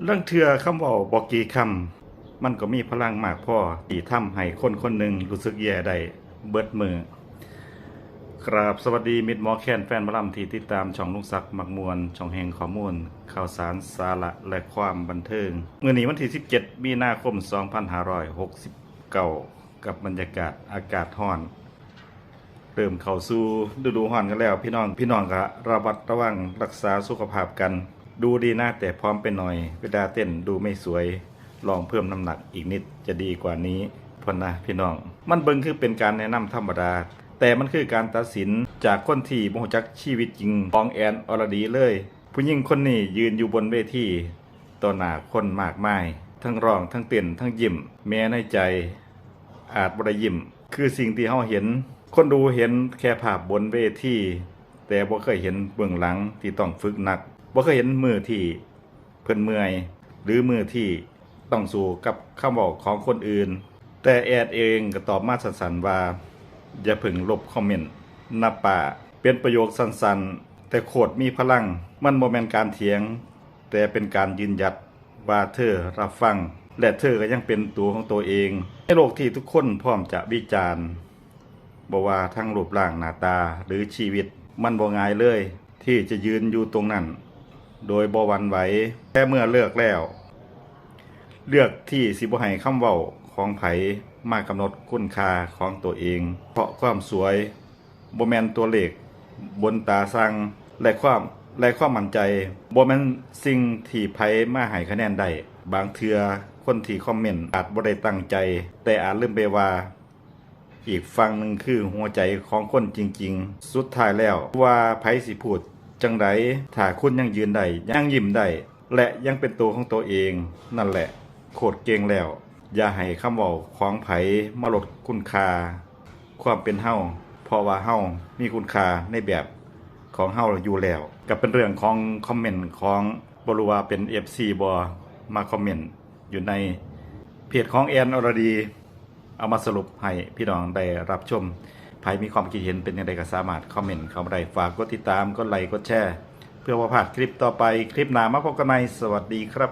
เรื่องเทื่อคำเว้าบ่กี่คำมันก็มีพลังมากพอที่ทำให้คนคนหนึ่งรู้สึกแย่ได้เบิดมือครับสวัสดีมิตรหมอแคนแฟนหมอลำที่ติดตามช่องลุงศักดิ์มักมวลช่องแห่งข้อมูลข่าวสารสาระและความบันเทิงมื้อนี้วันที่17มีนาคม2569กับบรรยากาศอากาศร้อนเริ่มเข้าสู่ฤดูร้อนกันแล้วพี่น้องก็ระมัดระวังรักษาสุขภาพกันดูดีนะแต่พร้อมไปหน่อยเวลาเต้นดูไม่สวยลองเพิ่มน้ำหนักอีกนิดจะดีกว่านี้พอนะพี่น้องมันเบิ่งคือเป็นการแนะนำธรรมดาแต่มันคือการตัดสินจากคนที่บ่รู้จักชีวิตจริงของแอนอรดีเลยผู้หญิงคนนี้ยืนอยู่บนเวทีต่อหน้าคนมากมายทั้งร้องทั้งเต้นทั้งยิ้มแม้ในใจอาจบ่ได้ยิ้มคือสิ่งที่เฮาเห็นคนดูเห็นแค่ภาพบนเวทีแต่บ่เคยเห็นเบื้องหลังที่ต้องฝึกหนักบ่เคยเห็นมือที่เพิ่นเมื่อยหรือมือที่ต้องสู้กับคำเว้าของคนอื่นแต่แอดเองก็ตอบมาสั้นๆว่าอย่าเพิ่งลบคอมเมนต์นะป้าเป็นประโยคสั้นๆแต่โคตรมีพลังมันบ่แม่นการเถียงแต่เป็นการยืนหยัดว่าเธอรับฟังและเธอก็ยังเป็นตัวของตัวเองในโลกที่ทุกคนพร้อมจะวิจารณ์บ่ว่าทั้งรูปร่างหน้าตาหรือชีวิตมันบ่ง่ายเลยที่จะยืนอยู่ตรงนั้นโดยบ่หวั่นไหวแค่เมื่อเลือกแล้วเลือกที่สิบ่ให้คำเว้าของไผมากำหนดคุณค่าของตัวเองเพราะความสวยบ่แม่นตัวเลขบนตาสั่งและความมั่นใจบ่แม่นสิ่งที่ไผมาให้คะแนนได้บางเทื่อคนที่คอมเมนต์อาจบ่ได้ตั้งใจแต่อาจลืมไปว่าอีกฝั่งหนึ่งคือหัวใจของคนจริงๆสุดท้ายแล้วว่าไผสิพูดจังไดถ้าคุณยังยืนได้ยังยิ้มได้และยังเป็นตัวของตัวเองนั่นแหละโคตรเก่งแล้วอย่าให้คำเว้าของไผมาลดคุณค่าความเป็นเฮาเพราะว่าเฮามีคุณค่าในแบบของเฮาอยู่แล้วก็เป็นเรื่องของคอมเมนต์ของบ่รู้ว่าเป็น FC บ่มาคอมเมนต์อยู่ในเพจของแอนอรดีเอามาสรุปให้พี่น้องได้รับชมใครมีความคิดเห็นเป็นอย่างไรก็สามารถคอมเมนต์เข้ามาได้ฝากกดติดตามกดไลค์กดแชร์เพื่อว่าพลาดคลิปต่อไปคลิปหน้ามาพบกันใหม่สวัสดีครับ